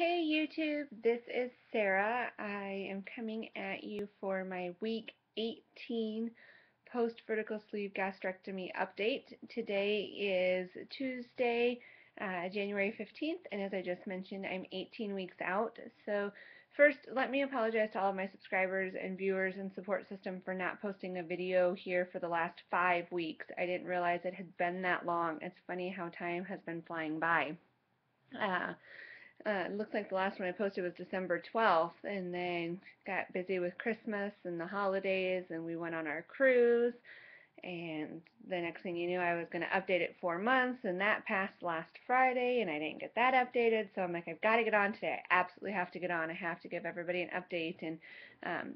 Hey YouTube, this is Sarah. I am coming at you for my week 18 post-vertical sleeve gastrectomy update. Today is Tuesday, January 15th, and as I just mentioned, I'm 18 weeks out. So first, let me apologize to all of my subscribers and viewers and support system for not posting a video here for the last 5 weeks. I didn't realize it had been that long. It's funny how time has been flying by. It looks like the last one I posted was December 12th, and then got busy with Christmas and the holidays, and we went on our cruise, and the next thing you knew, I was going to update it 4 months, and that passed last Friday, and I didn't get that updated, so I'm like, I've got to get on today. I absolutely have to get on. I have to give everybody an update, and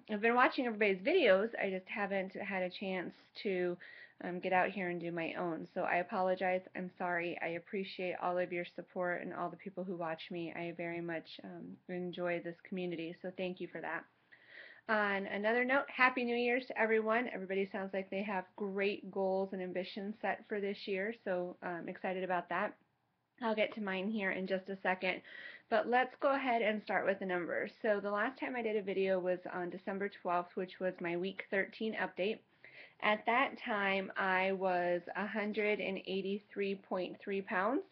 I've been watching everybody's videos. I just haven't had a chance to get out here and do my own. So I apologize. I'm sorry. I appreciate all of your support and all the people who watch me. I very much enjoy this community, so thank you for that. On another note, Happy New Year's to everyone. Everybody sounds like they have great goals and ambitions set for this year, so I'm excited about that. I'll get to mine here in just a second, but let's go ahead and start with the numbers. So the last time I did a video was on December 12th, which was my week 13 update. At that time, I was 183.3 pounds.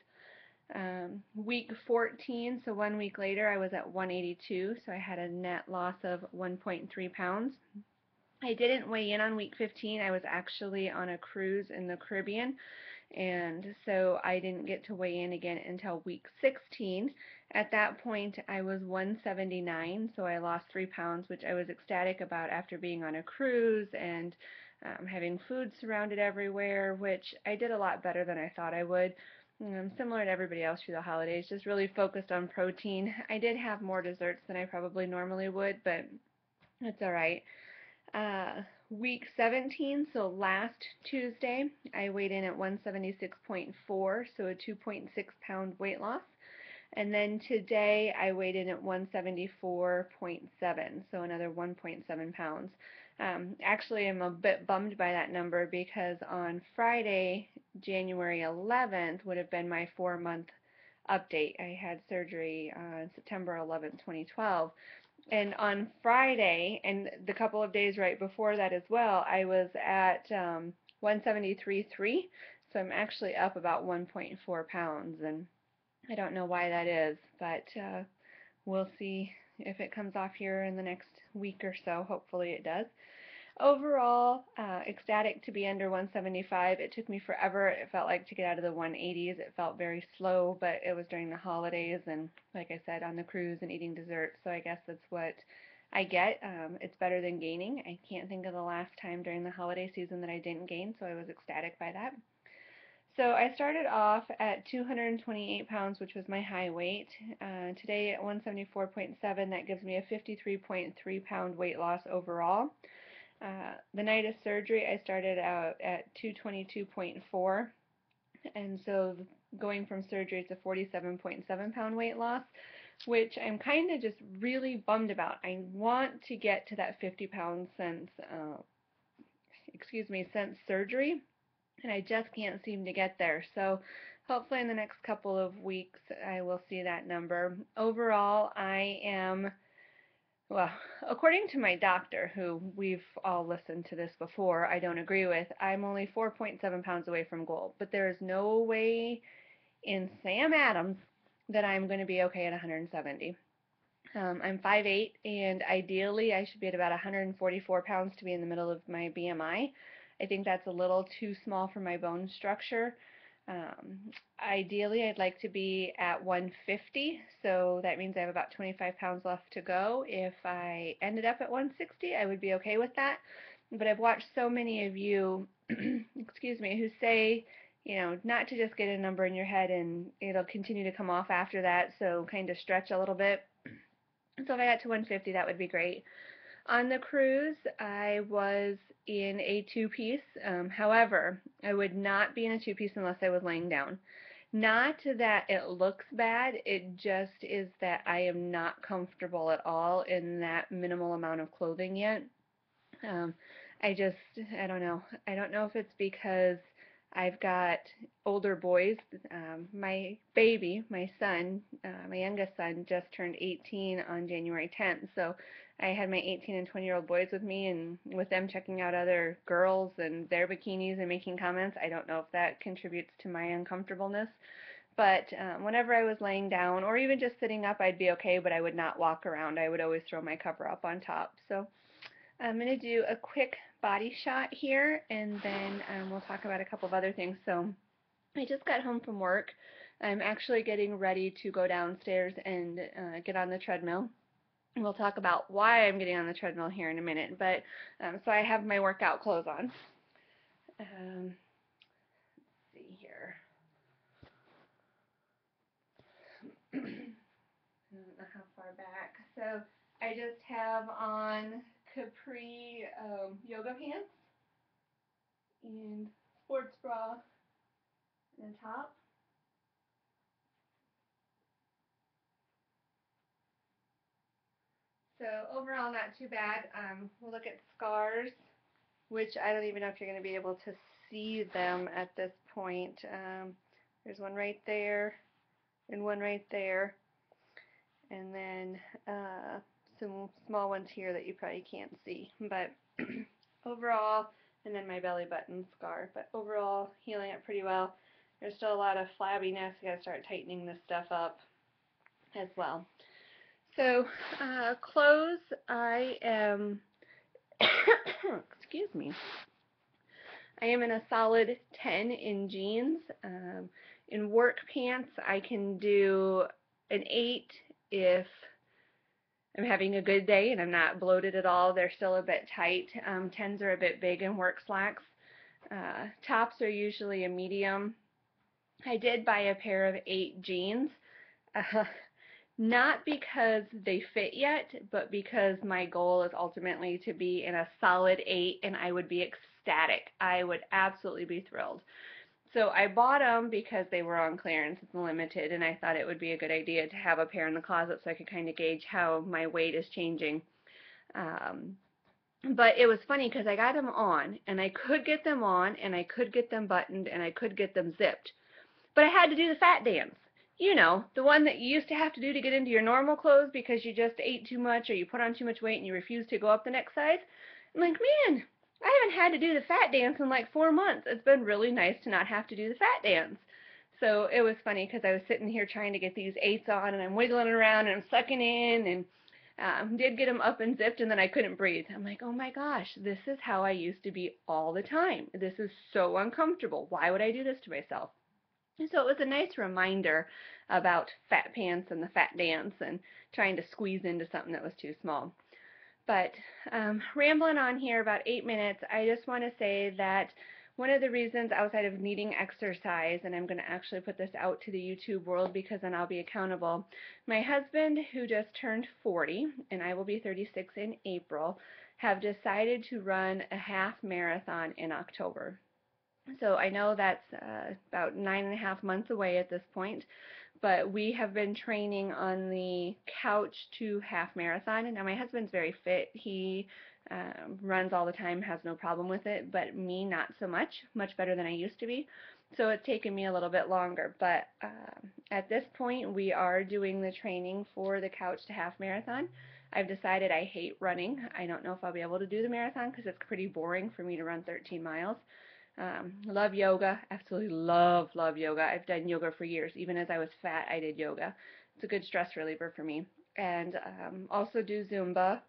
Week 14, so 1 week later, I was at 182, so I had a net loss of 1.3 pounds. I didn't weigh in on week 15. I was actually on a cruise in the Caribbean, and so I didn't get to weigh in again until week 16. At that point, I was 179, so I lost 3 pounds, which I was ecstatic about after being on a cruise and having food surrounded everywhere, which I did a lot better than I thought I would. Similar to everybody else through the holidays, just really focused on protein. I did have more desserts than I probably normally would, but it's all right. Week 17, so last Tuesday, I weighed in at 176.4, so a 2.6 pound weight loss. And then today I weighed in at 174.7, so another 1.7 pounds. Actually, I'm a bit bummed by that number because on Friday, January 11th, would have been my 4-month update. I had surgery on September 11th, 2012. And on Friday, and the couple of days right before that as well, I was at 173.3, so I'm actually up about 1.4 pounds, and I don't know why that is, but we'll see if it comes off here in the next week or so. Hopefully it does. Overall, ecstatic to be under 175. It took me forever, it felt like, to get out of the 180s. It felt very slow, but it was during the holidays and, like I said, on the cruise and eating dessert, so I guess that's what I get. It's better than gaining. I can't think of the last time during the holiday season that I didn't gain, so I was ecstatic by that. So I started off at 228 pounds, which was my high weight. Today at 174.7, that gives me a 53.3 pound weight loss overall. The night of surgery, I started out at 222.4, and so going from surgery to 47.7 pound weight loss, which I'm kind of just really bummed about. I want to get to that 50 pounds since surgery, and I just can't seem to get there. So hopefully in the next couple of weeks I will see that number. Overall, I am, well, according to my doctor, who we've all listened to this before, I don't agree with, I'm only 4.7 pounds away from goal. But there is no way in Sam Adams that I'm going to be okay at 170. I'm 5'8", and ideally I should be at about 144 pounds to be in the middle of my BMI. I think that's a little too small for my bone structure. Ideally, I'd like to be at 150, so that means I have about 25 pounds left to go. If I ended up at 160, I would be okay with that. But I've watched so many of you, excuse me, who say, you know, not to just get a number in your head and it'll continue to come off after that, so kind of stretch a little bit. So if I got to 150, that would be great. On the cruise, I was in a two-piece. However, I would not be in a two-piece unless I was laying down. Not that it looks bad, it just is that I am not comfortable at all in that minimal amount of clothing yet. I don't know. I don't know if it's because I've got older boys. My baby, my son, my youngest son, just turned 18 on January 10th. So I had my 18 and 20-year-old boys with me, and with them checking out other girls and their bikinis and making comments. I don't know if that contributes to my uncomfortableness. But whenever I was laying down or even just sitting up, I'd be okay, but I would not walk around. I would always throw my cover up on top. So I'm going to do a quick body shot here, and then we'll talk about a couple of other things. So I just got home from work. I'm actually getting ready to go downstairs and get on the treadmill. We'll talk about why I'm getting on the treadmill here in a minute. But so I have my workout clothes on. Let's see here. I don't know how far back. So I just have on capri yoga pants and sports bra and top. So overall, not too bad. We'll look at scars, which I don't even know if you're going to be able to see them at this point. There's one right there and one right there, and then some small ones here that you probably can't see. But overall, and then my belly button scar. But overall, healing it pretty well. There's still a lot of flabbiness. You got to start tightening this stuff up as well. So, clothes, I am, excuse me, I am in a solid 10 in jeans. In work pants, I can do an 8 if I'm having a good day and I'm not bloated at all. They're still a bit tight. 10s are a bit big in work slacks. Tops are usually a medium. I did buy a pair of 8 jeans. Not because they fit yet, but because my goal is ultimately to be in a solid 8, and I would be ecstatic. I would absolutely be thrilled. So I bought them because they were on clearance and limited, and I thought it would be a good idea to have a pair in the closet so I could kind of gauge how my weight is changing. But it was funny because I got them on, and I could get them on, and I could get them buttoned, and I could get them zipped. But I had to do the fat dance. You know, the one that you used to have to do to get into your normal clothes because you just ate too much or you put on too much weight and you refuse to go up the next size. I'm like, man, I haven't had to do the fat dance in like 4 months. It's been really nice to not have to do the fat dance. So it was funny because I was sitting here trying to get these 8s on, and I'm wiggling around and I'm sucking in, and did get them up and zipped, and then I couldn't breathe. I'm like, oh my gosh, this is how I used to be all the time. This is so uncomfortable. Why would I do this to myself? So it was a nice reminder about fat pants and the fat dance and trying to squeeze into something that was too small. But rambling on here about 8 minutes, I just want to say that one of the reasons outside of needing exercise, and I'm going to actually put this out to the YouTube world because then I'll be accountable, my husband, who just turned 40, and I will be 36 in April, have decided to run a half marathon in October. So I know that's about 9.5 months away at this point, but we have been training on the couch to half marathon. And now my husband's very fit. He runs all the time, has no problem with it, but me not so much, much better than I used to be. So it's taken me a little bit longer. But at this point, we are doing the training for the couch to half marathon. I've decided I hate running. I don't know if I'll be able to do the marathon because it's pretty boring for me to run 13 miles. Love yoga, absolutely love yoga. I've done yoga for years. Even as I was fat, I did yoga. It's a good stress reliever for me. And also do Zumba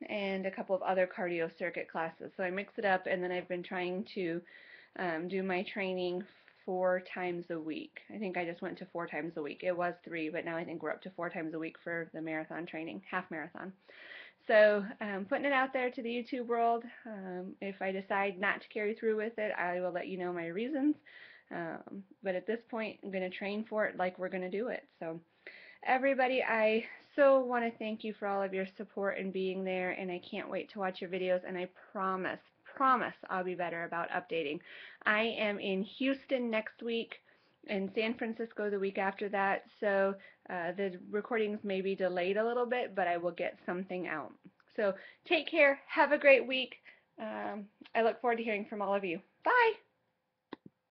and a couple of other cardio circuit classes. So I mix it up, and then I've been trying to do my training 4 times a week. I think I just went to 4 times a week. It was 3, but now I think we're up to 4 times a week for the marathon training, half marathon. So putting it out there to the YouTube world. If I decide not to carry through with it, I will let you know my reasons. But at this point, I'm going to train for it like we're going to do it. So everybody, I so want to thank you for all of your support and being there, and I can't wait to watch your videos, and I promise I'll be better about updating. I am in Houston next week and San Francisco the week after that, so the recordings may be delayed a little bit, but I will get something out. So take care, have a great week. I look forward to hearing from all of you. Bye!